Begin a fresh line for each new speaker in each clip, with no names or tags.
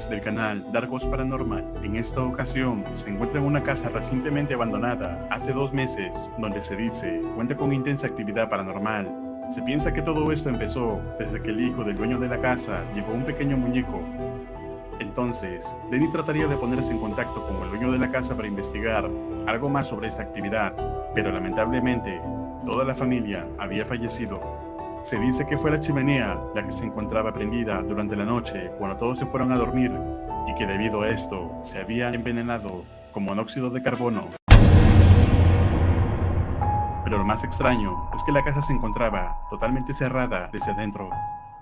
del canal Darkos Paranormal. En esta ocasión se encuentra en una casa recientemente abandonada hace 2 meses, donde se dice cuenta con intensa actividad paranormal. Se piensa que todo esto empezó desde que el hijo del dueño de la casa llevó un pequeño muñeco. Entonces, Dennis trataría de ponerse en contacto con el dueño de la casa para investigar algo más sobre esta actividad, pero lamentablemente toda la familia había fallecido. Se dice que fue la chimenea la que se encontraba prendida durante la noche cuando todos se fueron a dormir y que debido a esto se había envenenado con monóxido de carbono. Pero lo más extraño es que la casa se encontraba totalmente cerrada desde adentro.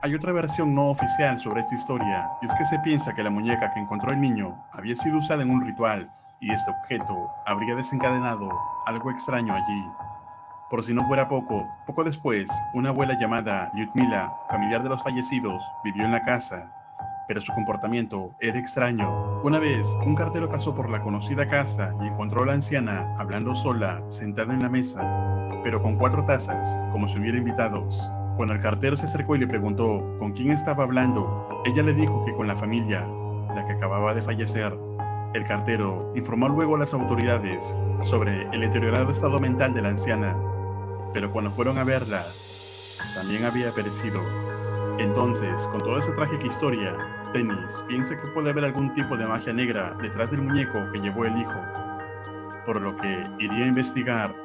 Hay otra versión no oficial sobre esta historia, y es que se piensa que la muñeca que encontró el niño había sido usada en un ritual, y este objeto habría desencadenado algo extraño allí. Por si no fuera poco después, una abuela llamada Lyudmila, familiar de los fallecidos, vivió en la casa, pero su comportamiento era extraño. Una vez, un cartero pasó por la conocida casa y encontró a la anciana hablando sola, sentada en la mesa, pero con 4 tazas, como si hubiera invitados. Cuando el cartero se acercó y le preguntó con quién estaba hablando, ella le dijo que con la familia, la que acababa de fallecer. El cartero informó luego a las autoridades sobre el deteriorado estado mental de la anciana, pero cuando fueron a verla, también había perecido. Entonces, con toda esa trágica historia, Dennis piensa que puede haber algún tipo de magia negra detrás del muñeco que llevó el hijo, por lo que iría a investigar.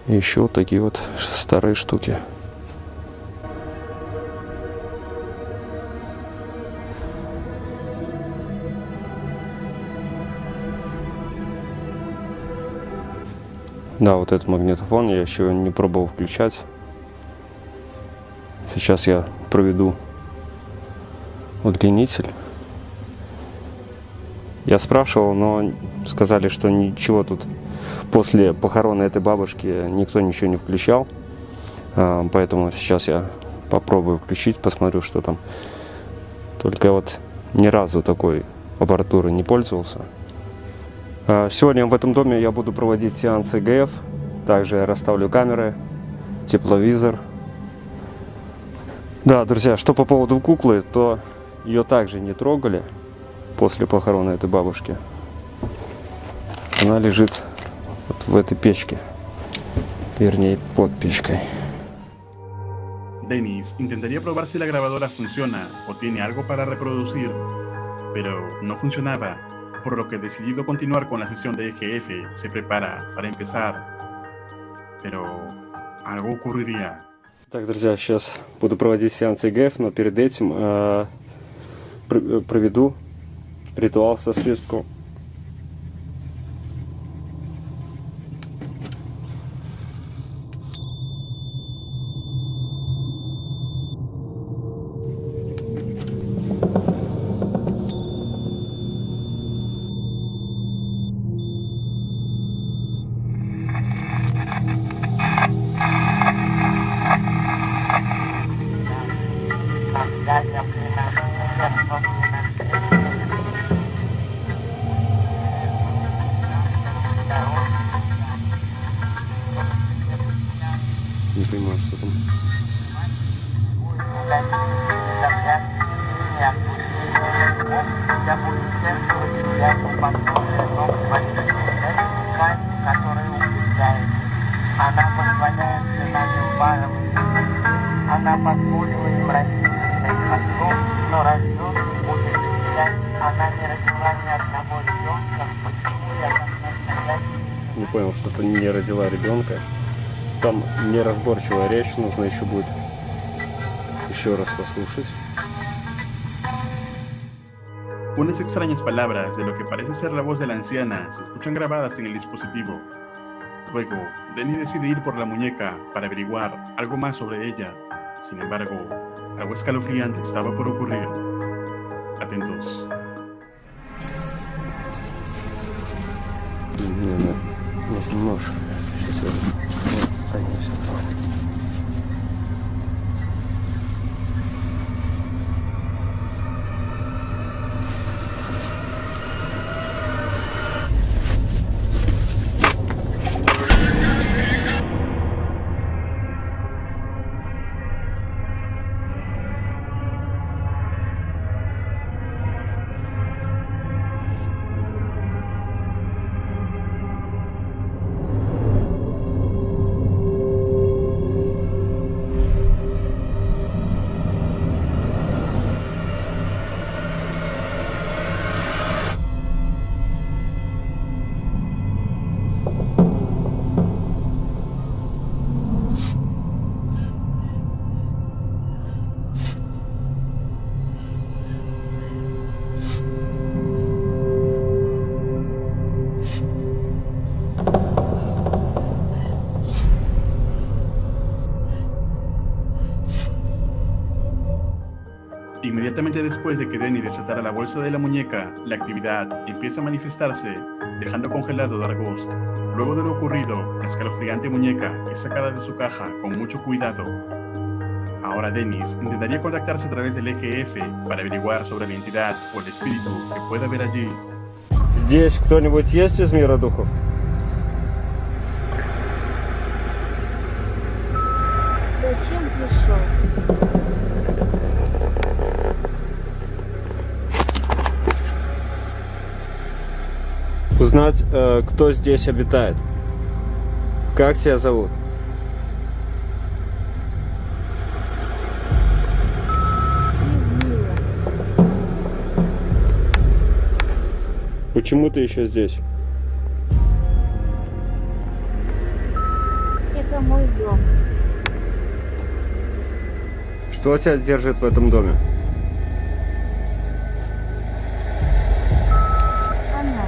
И еще вот такие вот старые штуки. Да, вот этот магнитофон я еще не пробовал включать. Сейчас я проведу удлинитель. Я спрашивал, но сказали, что ничего тут после похорона этой бабушки никто ничего не включал. Поэтому сейчас я попробую включить, посмотрю, что там. Только вот ни разу такой аппаратурой не пользовался. Сегодня в этом доме я буду проводить сеансы ЭГФ. Также я расставлю камеры, тепловизор. Да, друзья, что по поводу куклы, то ее также не трогали после похорона этой бабушки. Она лежит вот в этой печке, вернее, под печкой.
Dennis intentaría probar si la grabadora funciona o tiene algo para reproducir, pero no funcionaba, por lo que decidido continuar con la sesión de EGF, se prepara para empezar. Pero algo ocurriría.
Так, друзья, сейчас буду проводить сеанс ЭГФ, но перед этим проведу ритуал со свистком. Не понимаю, что там.
Она позволяет сыновью она позволила им родить своих отцов, но рожден будет кричать, она не родила ни одного ребенка, почему я так настоящий?
Не понял, что-то не родила ребенка. Там неразборчивая речь, нужно еще будет еще раз послушать.
Unas extrañas palabras de lo que parece ser la voz de la anciana se escuchan grabadas en el dispositivo. Luego, Denny decide ir por la muñeca para averiguar algo más sobre ella. Sin embargo, algo escalofriante estaba por ocurrir. Atentos.
Немножко. Сейчас я садимся.
Inmediatamente después de que Dennis desatara la bolsa de la muñeca, la actividad empieza a manifestarse, dejando congelado a Dargost. Luego de lo ocurrido, la escalofriante muñeca es sacada de su caja con mucho cuidado. Ahora Dennis intentaría contactarse a través del eje F para averiguar sobre la entidad o el espíritu que pueda haber allí.
Здесь кто-нибудь есть из мира духов?
Зачем пришел?
Узнать, кто здесь обитает. Как тебя зовут?
Людмила.
Почему ты еще здесь?
Это мой дом.
Что тебя держит в этом доме?
Она.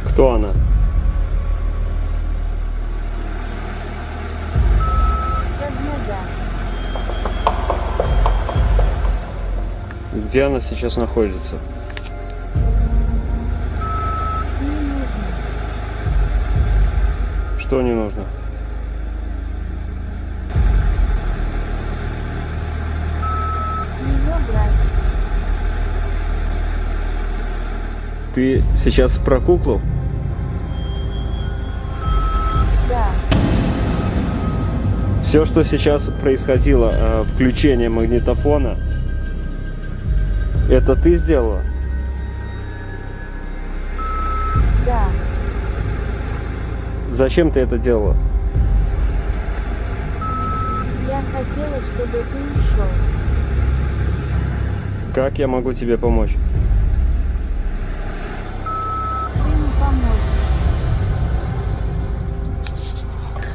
Кто она?
Краснодар.
Где она сейчас находится?
Не нужно.
Что не нужно?
Ее брать.
Ты сейчас про куклу?
Да.
Все, что сейчас происходило, включение магнитофона, это ты сделала?
Да.
Зачем ты это делала?
Я хотела, чтобы ты ушел.
Как я могу тебе помочь?
Ты не поможешь.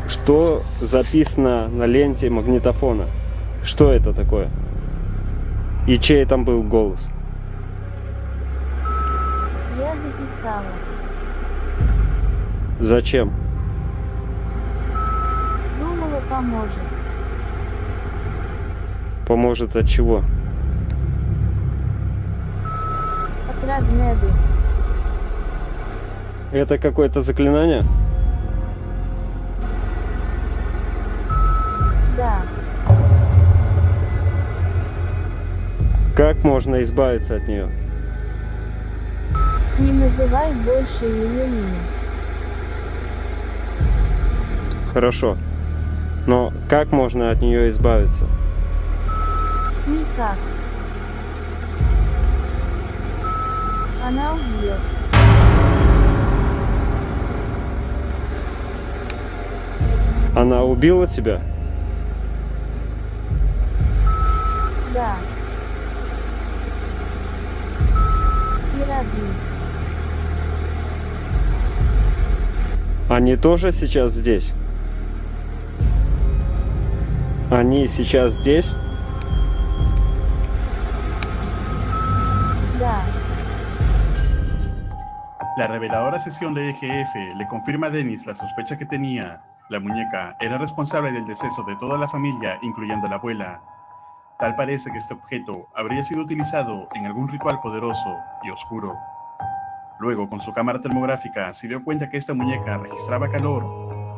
Что записано на ленте магнитофона? Что это такое? И чей там был голос?
Я записала.
Зачем?
Думала, поможет.
Поможет от чего?
От Рагнеды.
Это какое-то заклинание?
Да.
Как можно избавиться от нее?
Не называй больше ее имя.
Хорошо. Но как можно от нее избавиться?
Никак. Она убьет.
Она убила тебя?
Да. И родных.
Они тоже сейчас здесь? Они сейчас здесь?
Да.
La reveladora sesión de EGF le confirma a Dennis la sospecha que tenía. La muñeca era responsable del deceso de toda la familia, incluyendo a la abuela. Tal parece que este objeto habría sido utilizado en algún ritual poderoso y oscuro. Luego, con su cámara termográfica, se dio cuenta que esta muñeca registraba calor,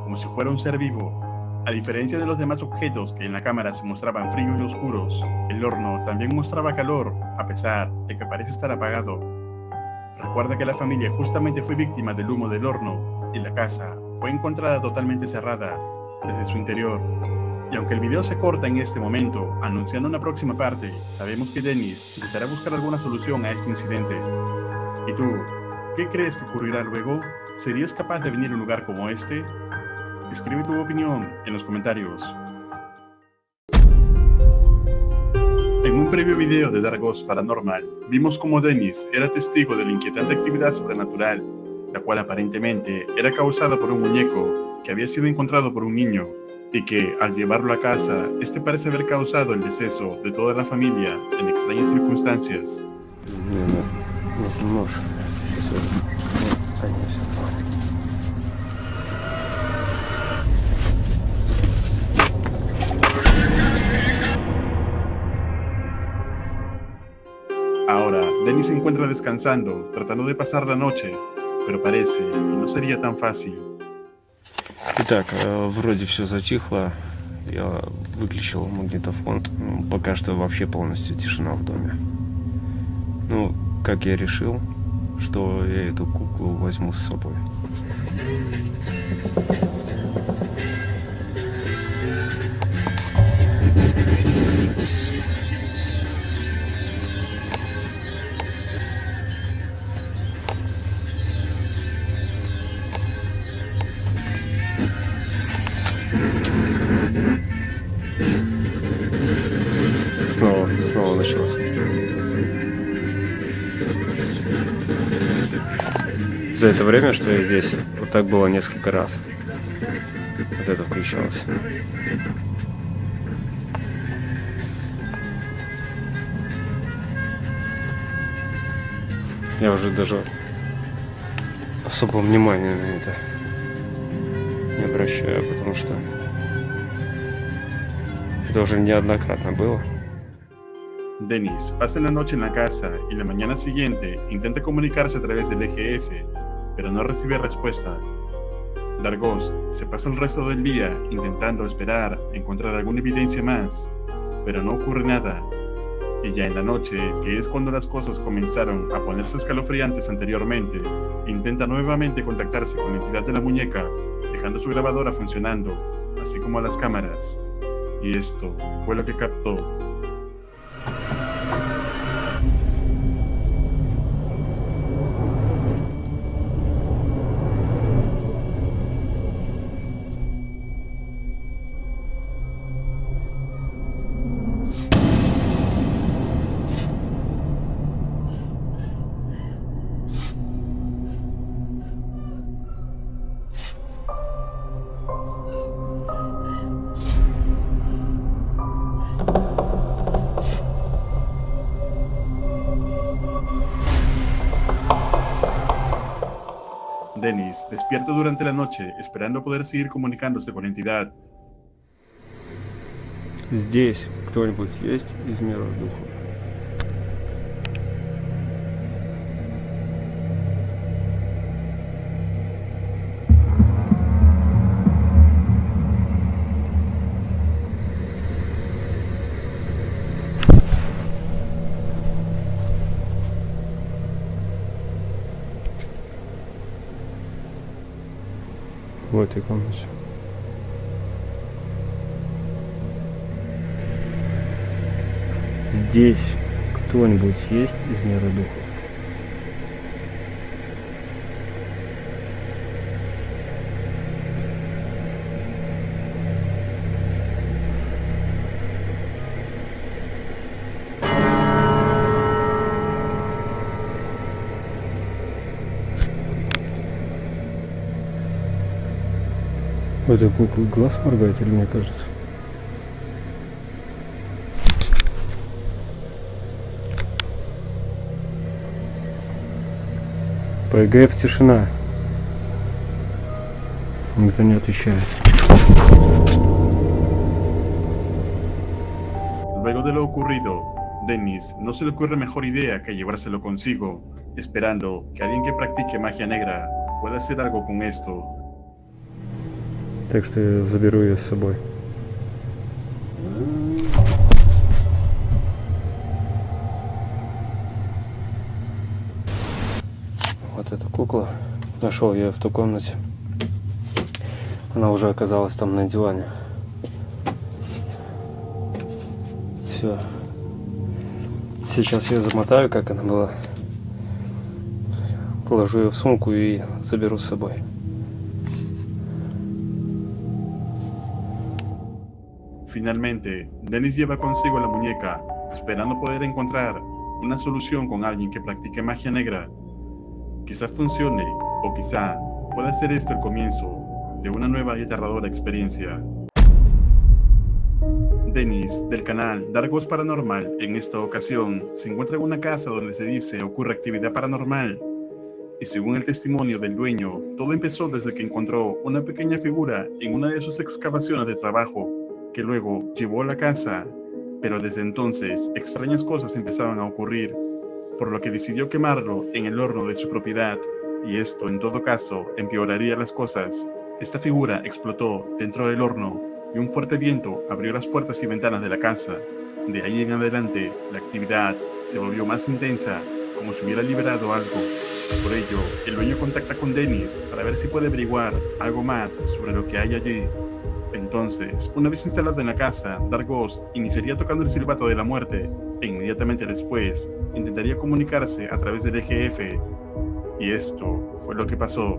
como si fuera un ser vivo. A diferencia de los demás objetos que en la cámara se mostraban fríos y oscuros, el horno también mostraba calor, a pesar de que parece estar apagado. Recuerda que la familia justamente fue víctima del humo del horno y la casa fue encontrada totalmente cerrada desde su interior. Y aunque el video se corta en este momento, anunciando una próxima parte, sabemos que Dennis intentará buscar alguna solución a este incidente. ¿Y tú? ¿Qué crees que ocurrirá luego? ¿Serías capaz de venir a un lugar como este? Escribe tu opinión en los comentarios. En un previo video de Dark Ghost Paranormal, vimos cómo Dennis era testigo de la inquietante actividad sobrenatural, la cual aparentemente era causada por un muñeco que había sido encontrado por un niño, y que, al llevarlo a casa, este parece haber causado el deceso de toda la familia en extrañas circunstancias. Ahora, Denis se encuentra descansando, tratando de pasar la noche, pero parece que no sería tan fácil.
Итак, вроде все затихло. Я выключил магнитофон. Пока что вообще полностью тишина в доме. Ну, как я решил, что я эту куклу возьму с собой. Снова началось. За это время, что я здесь, вот так было несколько раз. Вот это включалось. Я уже даже особого внимания на это не обращаю, потому что это уже неоднократно было.
Denis pasa la noche en la casa y la mañana siguiente intenta comunicarse a través del EGF, pero no recibe respuesta. Dargos se pasa el resto del día intentando esperar encontrar alguna evidencia más, pero no ocurre nada. Y ya en la noche, que es cuando las cosas comenzaron a ponerse escalofriantes anteriormente, intenta nuevamente contactarse con la entidad de la muñeca, dejando su grabadora funcionando, así como las cámaras. Y esto fue lo que captó. Denis despierta durante la noche esperando poder seguir comunicándose con la entidad.
Здесь кто-нибудь есть из мира духов? В этой комнате. Здесь кто-нибудь есть из мира духов? В этой куклы глаз моргает, или мне кажется? По ЭГФ тишина. Никто не отвечает.
Luego de lo ocurrido, Denis no se le ocurre mejor idea que llevárselo consigo, esperando que alguien que practique magia negra pueda hacer algo con esto.
Так что я заберу ее с собой. Вот эта кукла. Нашел я ее в той комнате. Она уже оказалась там на диване. Все. Сейчас я замотаю, как она была. Положу ее в сумку и заберу с собой.
Finalmente, Denis lleva consigo la muñeca, esperando poder encontrar una solución con alguien que practique magia negra. Quizá funcione, o quizá pueda ser esto el comienzo de una nueva y aterradora experiencia. Denis, del canal Dargos Paranormal, en esta ocasión se encuentra en una casa donde se dice ocurre actividad paranormal. Y según el testimonio del dueño, todo empezó desde que encontró una pequeña figura en una de sus excavaciones de trabajo, que luego llevó a la casa, pero desde entonces extrañas cosas empezaban a ocurrir. por lo que decidió quemarlo en el horno de su propiedad, y esto en todo caso empeoraría las cosas. Esta figura explotó dentro del horno y un fuerte viento abrió las puertas y ventanas de la casa. De ahí en adelante, la actividad se volvió más intensa, como si hubiera liberado algo. Por ello, el dueño contacta con Dennis para ver si puede averiguar algo más sobre lo que hay allí. Entonces, una vez instalado en la casa, Dark Ghost iniciaría tocando el silbato de la muerte e inmediatamente después intentaría comunicarse a través del EGF. Y esto fue lo que pasó.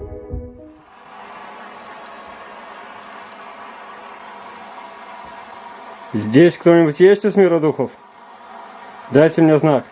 Здесь кто-нибудь есть из мира духов? Дайте мне знак.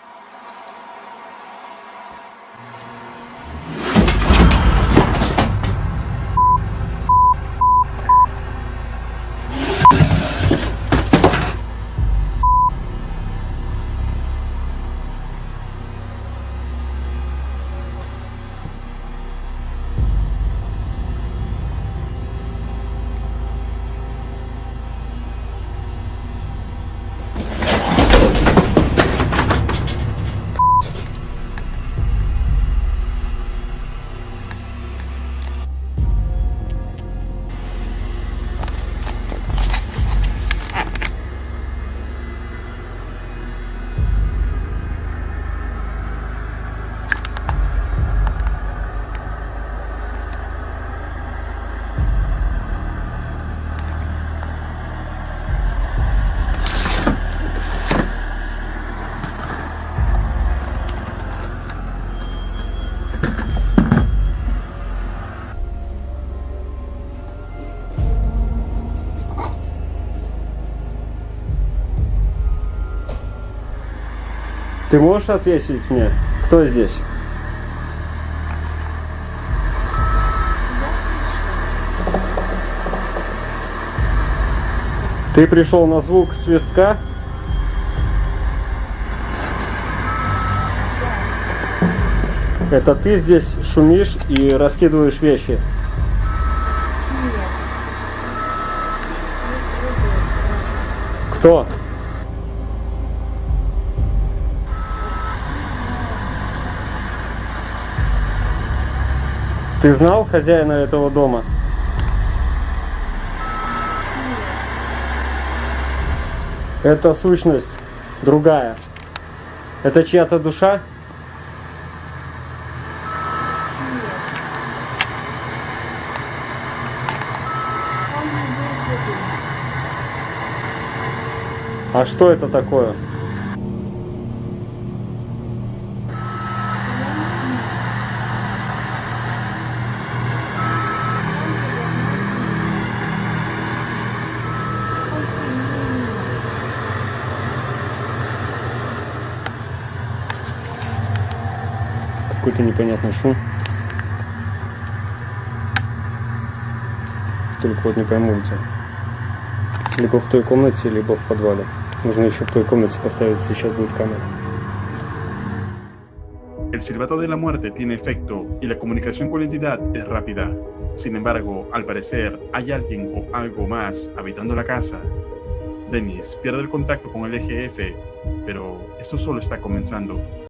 Ты можешь ответить мне, кто здесь? Ты пришел на звук свистка? Это ты здесь шумишь и раскидываешь вещи?
Нет.
Кто? Ты знал хозяина этого дома? Это сущность другая. Это чья-то душа?
Он не был живым.
А что это такое? Какой-то непонятный шум. Только вот не пойму где. Либо в той комнате, либо в подвале. Нужно еще в той комнате поставить, сейчас будет камера.
El silbato de la muerte tiene efecto y la comunicación con la entidad es rápida. Sin embargo, al parecer, hay alguien o algo más habitando la casa. Dennis pierde el contacto con el EGF, pero esto solo está comenzando.